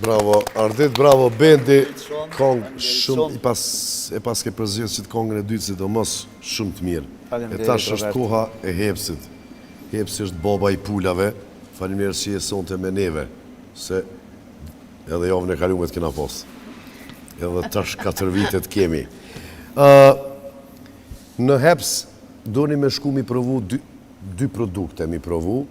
Bravo, Ardit, bravo, Bendi. Kong shumë, e pas ke përzirë që të kongën e dytë, sidomos shumë të mirë. E tash është koha e Hepsit. Hepsi është baba i pulave. Faleminderit që je sonte me neve, se edhe javën e kaluar të kena posë. Edhe tash 4 vitet kemi. Në Heps, doni me shku mi provu dy produkte mi provu,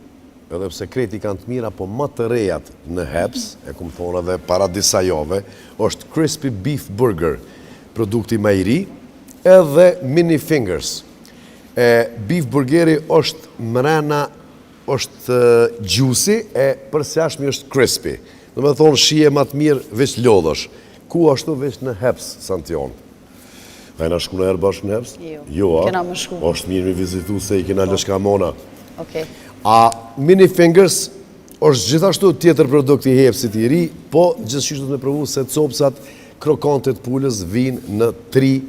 edhe pse kreti kanë të mira, po më të rejat në Heps, e kumë thonë edhe para disa jave, është Crispy Beef Burger, produkti ma i ri, edhe Mini Fingers. Beef burgeri është mrena, është juicy, e përse ashmi është crispy. Dhe me thonë, shije ma të mirë, veç lodhësh. Ku ashtu veç në Heps, Santion? A e na shku në erë bashkë në Heps? Jo, kena më shku. është mirë mi vizitu se i kena lëshka mona. A Mini Fingers është gjithashtu tjetër produkt i Hepsit i ri, po gjithështu të me provu se copsat krokantet pulës vinë në 3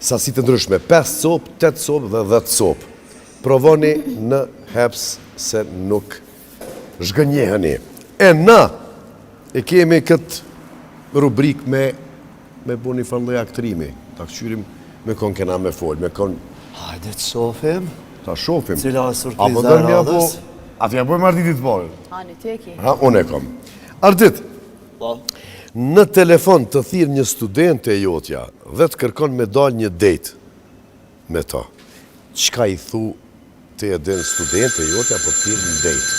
sasit të ndryshme, 5 copë, 8 copë dhe 10 copë. Provoni në Heps se nuk zhgënjeheni. E na e kemi këtë rubrik me bu një farloj aktrimi. Ta këqyrim me kon kena me folë, me kon... Hajde të shofim. Ta shofim. Cila surpriza e radhës. A të ja bojmë Arditit parë? Ani, ty e ki. Ha, unë e kom. Ardit, në telefon të thirë një studente e jotja dhe të kërkon me dal një date me ta. Qka i thu të edhe në studente e jotja po të thirë një date?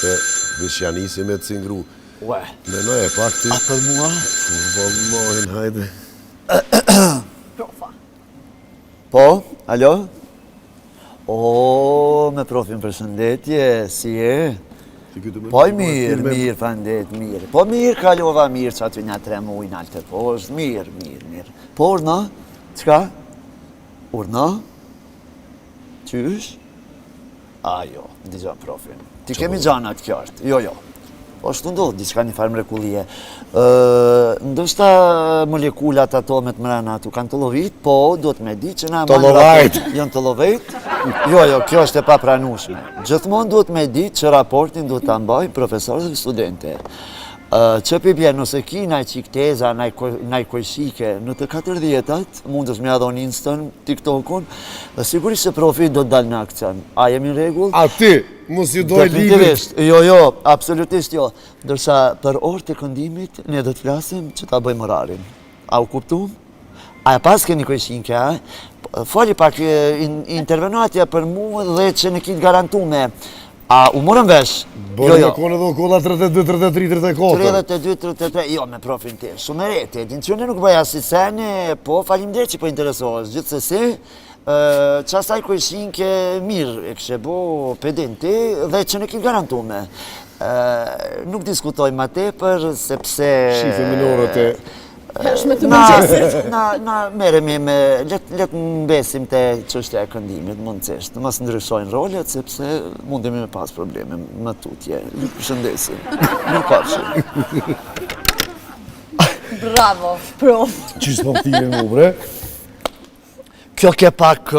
Që vësh janë isi me të cingru. Menoj e pak ti. A për mua? Vallohin, hajde. Profa. Po, alo? O, me profin përshëndetje, si e? Po i mirë, fandet, mirë. Po mirë, kalova mirë që aty një 3 muaj në altë poshtë, mirë. Po urna? Qka? Urna? Qysh? Jo, digja profin. Ti kemi gjanat kjartë, jo. Po shtu ndodhë, diçka një farë mrekullie. Ndoshta molekulat ato me të mrena atu kanë të lovit, po do të me di që na... Të lovajt! Jënë të lovajt? Jo, kjo është e papranushme. Gjithmonë do të me di që raportin do të ambaj profesorë dhe studente. Që pipje, nëse ki naj qikteza, naj kojshike, në të 40-at, mund është me adhon Instan, TikTokun, sigurisht se profi do të dalë në akcion. A jemi në regull? A ti, mos ju doj librit? Jo, absolutisht jo. Dërsa për orë të këndimit, ne do të flasim që ta bëjmë orarin. A u kuptum? A e pas keni kojshinke, a? Fali pak intervenatja për mu dhe që në kitë garantume. A u morën vesh? Bërë në kone dhe kolla 32, 33, 34. 32, 33, jo me profin të shumë e rete. Dincione nuk bëja si sene, po falim dhe që po interesohesh. Gjithsesi, qasaj kojshinke mirë e kështë bo pedenti dhe që në kitë garantume. Nuk diskutoj ma tepër, sepse... Shife minorët e... Shme të mëngjesit. Na meremi me, letë mbesim të qështja e këndimit, mundësisht. Mas ndryshojnë rolet, sepse mundemi me pas probleme më tutje. Nuk përshëndesim. Nuk pafshim. Bravo, prof. Qështë po më thire mu, bre? Kjo ke pak...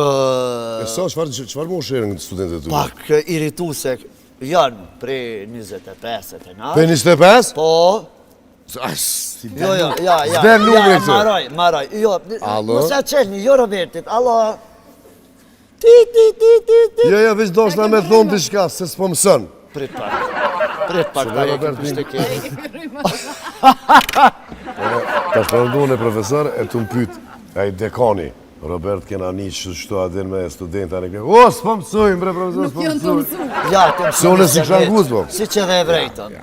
E sa, qëfar më shërën këtë studentet të? Pak irituse. Janë pre 25 e na. Pre 25? Po... Jo, Zdem numri këtë. Maraj. Jo, mësa qelni, jo Robertit, alo. Ti. Jo, veç do shna me thonë të shka, se s'po mësën. Prit pak, ta e këtë pështë të kemi. Ta shpërndu në profesor, e të më pytë, a i dekani, Robert kena një që shto adin me studenta në këtë. O, s'po mësujmë, bre profesor, s'po mësujmë. Ja, të mësujmë. Se unë e si kësha nguz, po. Si që dhe e vrejtën.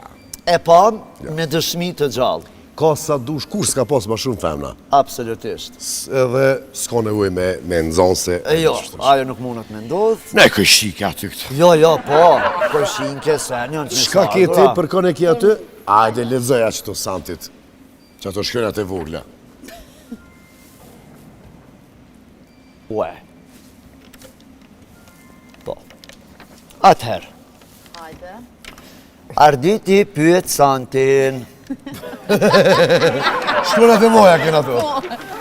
E pa, me dëshmi të gjallë. Ka sa dush, kur s'ka pas ma shumë femna? Absolutisht. Edhe s'ka nevoj me nëzonë se... Jo, ajo nuk mundët me ndodhë. Ne këshike aty këtë. Jo, po, këshinke, senjën, që Shka ke ti për kone ki aty? Ajde, lezëja që të santit. Që ato shkrenat e vogla. Ue. Po. Atëherë. Hajde. Arditi pyet Santin. Shkrenat e moja kena të.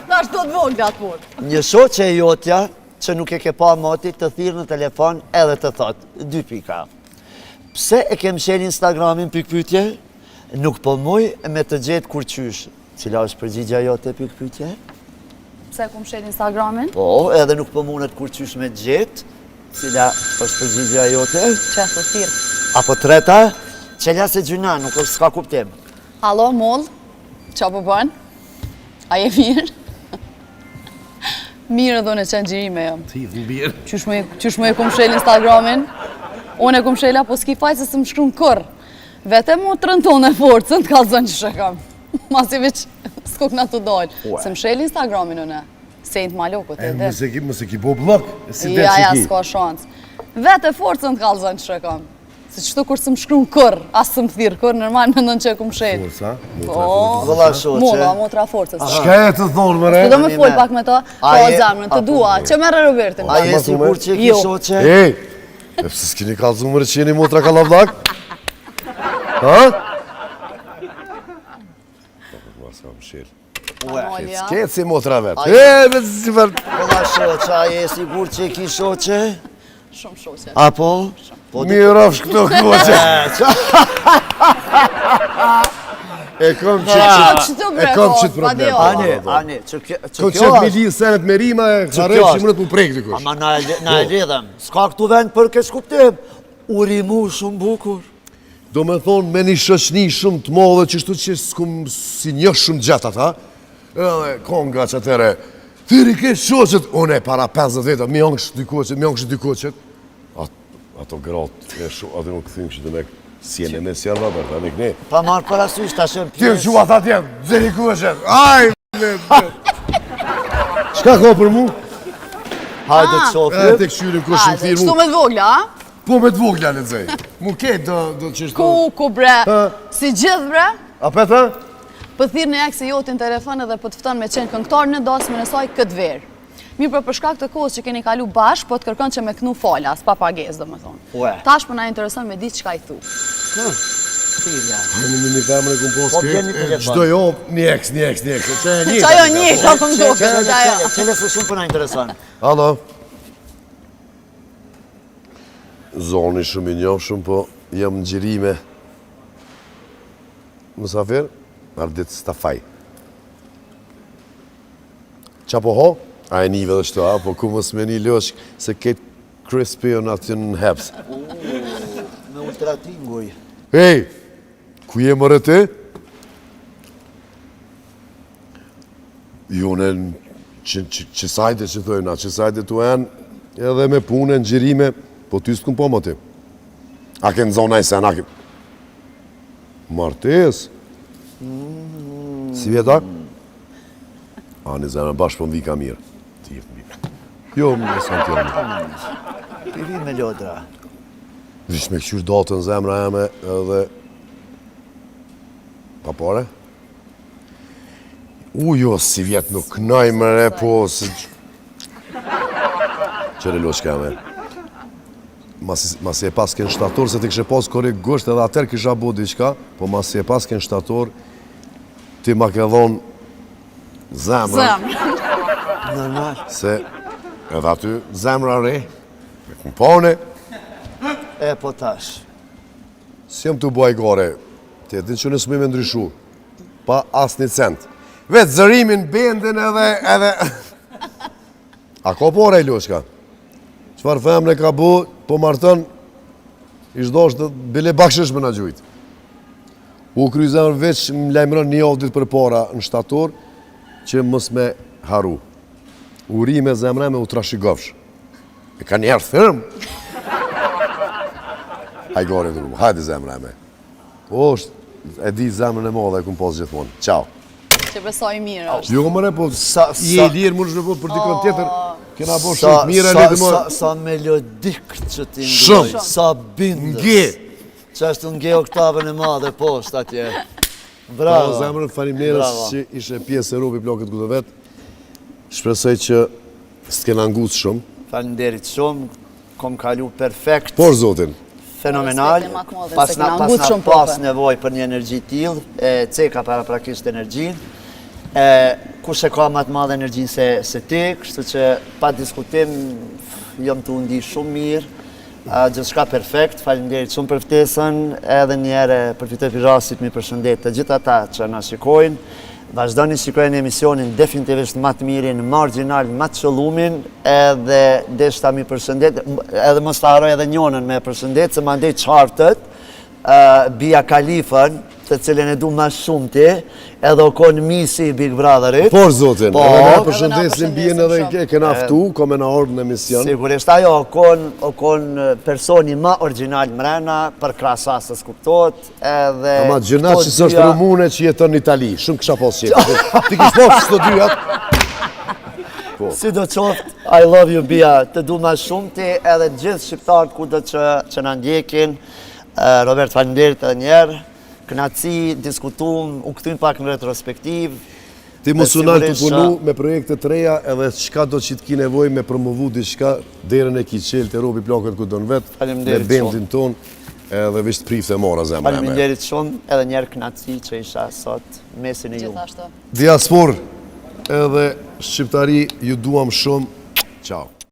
Ta është do të vogla atë mund. Një shoqe e jotja, që nuk e ke pa moti, të thirë në telefon edhe të thotë, 2 pika. Pse e kem shenjë Instagramin pikpytje? Nuk po muj me të gjetë kur qysh. Cila është përgjigja jote pikë pyetje? Pse ku mshet Instagramin? Po, edhe nuk po mundet kur qysh me të gjetë. Cila është përgjigja jote? Qe, të thirë. Apo treta, qelja se gjyna, nuk është s'ka kuptim. Halo, moll, qa po bën? A je mirë? Mirë edhe unë e qenë gjirime jam. Ti dhe mirë. Qysh më e kum shel Instagramin? Unë e kum shela, po s'ki faj se së më shkru në kërë. Vete mu të rënton e forcën, të kalzën që shëkam. Masi veç s'kuk na të dojnë. Se më shel Instagramin unë. Sejnë Maloko, të edhe. Mëse ki bo blok, si det Ja, që ki. s'ka shansë. Vete forcën të kalzën që shëkam. Se qëto kur së më shkru në kërë, asë së më thirë kërë, normal me ndonë që e kum shel. Forca, Vëlla shoqe. Molla, motra forcës. Shka e të thonë, mëre? Të do me fol pak me to, po Aje- zamrën, të dua, që merë Robertin. A je sigur që e ki Jo. shoqe? Ej, e pëse s'kini kalzu mëre që jeni motra kalavlak? Ha? Mas kam shil. Amalja. Ketë si motra vetë. E, me si vetë. Vëlla shoqe, a je sigur që e ki shoqe? Shumë shoqe. Apo? Po di- Mirafsh këto koqe. E kom që Qëto bre, e kom po, qëtë problem. pa Ani, që Ko kjo qëtë me është. lidhë senet me rima e Që harem kjo që është. mënët mu prejkë dikush. Ama na e lidhem. S'ka këtu vend për kesh kuptim. U rimu shumë bukur. Do me thonë me një shoqni shumë të modhe që shtu që s'kum si një shumë gjatë ata. Edhe konga që atere, thiri ke shoqet, une para 50 veta, mi angësh dy koqet. Ato gratë, ato nuk këthim që të me sjene me sjarë vabër, ta me këne. Pa marrë parasysh ta shën Ti më qua ta tjenë, zeri koqet, aj! Shka ka për mu? Hajde të E shofim. të këshyrim kush më thirë Kështu mu. me të vogla, a? Po me të vogla në dzej. Mu ketë do që shtu. Ku bre, Ha. si gjithë bre, A peta? për thirë në ekse jotin telefon edhe për të fëton me qenë këngëtar në dasmën e saj këtë verë. Mirë për shkak të kohës që keni kalu bashkë, po të kërkon që me knu fola, s'pa pagesë, do me thonë. Ue. Tash për na intereson me ditë qka i thu. Firja. Në një femër e kumpos Po, bjen një këtë, telefon. gjdo jo, një eks. Që e një. Qa jo një, ka për më duke, qa jo. Qele se shumë për na intereson. Alo. Zoni shumë i njofshëm, po jam në gjirime. Mësafir, ardit stafaj. Qa po ho? A e nive dhe shto, a? Po ku mës me një losh se ketë crispy o në aty në heps. Me ultratinguj. Ej, ku je mërë ti? Jone që sajte që thojna, që sajte të janë edhe me punë, në gjirime, po ty s'kun po më ti. A ke në zona i sen, a ke... Martes? Si vjeta? A, një zemë bashkë po në vika mirë. Ti jetë mirë. Jo, më s'kam tjera mirë. Pivi me lodra. Vish me këqyr datën zemra jame edhe... Pa pare? Jo, si vjetë nuk knaj më re, po... Qëre loqka me. Masi e pas kënë shtator, se ti kështë pas korek gusht edhe atër kësha bo diqka, po masi e pas kënë shtator, ti ma ke dhonë zemra, Zemë. Normal. se edhe aty zemra re, me kumpone, E po tash. si jam të buaj gore, ti e din që nësë me ndryshu, pa as një cent. Vetë zërimin, bendin edhe... A ko pore i loqka? Qfar femre ka bu, po martën, ishdo është bile bakshish me në gjujtë. U kry zemrë veç më lajmëron një javë ditë për para në shtator, që mës me haru. U ri me zemre me u trashigovsh. E ka njerë thërmë. Haj gore të rumë, hajde zemre me. Po është, e di zemrën e modhe e kumë posë gjithmonë. Ciao. Që besoj mirë është. Jo mëre, po Sa- i e lirë mund shme po për dikon tjetër. Kena bo Sa, shumë mire, sa, le të më... sa melodik që ti Shumë. ndroj. Sa bindës. Nge. Që është nge oktavën e madhe poshtë atje. Po, Bravo. zemrën, faleminderit Bravo. që ishe pjesë e Robi Plokët këtë vetë. Shpresoj që s'kena ngusë shumë. Faleminderit shumë. Kom kalu perfekt. Por, zotin, Fenomenal. Respekte ma të madhe, Pas se na kena pas ngut na shumë pas prope. nevoj për një energji t'il, ceka para prakisht energjin. Kush e ka ma të madhe energjin se ti, kështu që pa diskutim jam të undi shumë mirë Gjithçka perfekt, faleminderit shumë për ftesën, edhe një herë përfitoj për rastit mi përshëndet të gjithë ata që na shikojnë. Vazhdoni shikojnë emisionin definitivisht më të mirin, më origjinal, më të qëllumin, edhe deshta mi përshëndet, edhe mos ta harroj edhe njonën me përshëndet, se mandej qartët, Bia Kalifën, të cilën e du ma shumë ti, edhe o konë misi i Big Brotherit. Por zotin, Po. edhe ne Edhe përshëndesim na bien edhe përshëndesim e kena ftu, kome na ardhë në emision. Sigurisht, ajo o konë personi ma original mrena, për krasasës kuptot, edhe... Ama gjëna këto që së është dyja- rumune që jeton në Itali, shumë kësha pos qetë. Ti kish pos që të dyjat. Si do qoftë, I love you Bia, të du ma shumë ti, edhe gjithë shqiptarët kudo që na ndjekin, Robert faleminderit edhe njerë, kënaci, diskutum, u këtym pak në retrospektiv. Ti mos u nalë të Sigurisht, punu me projekte të reja edhe çka do që t'ki nevoj me promovu diçka derën e ki qelë të robi plakët ku do në vetë, me Faleminderit bendin ton, edhe visht prifte e mora zemre me. Faleminderit shumë, edhe njerë kënaci që isha sot mesin e ju. Gjithashtu. Diaspor, edhe shqiptari ju duam shumë, ciao.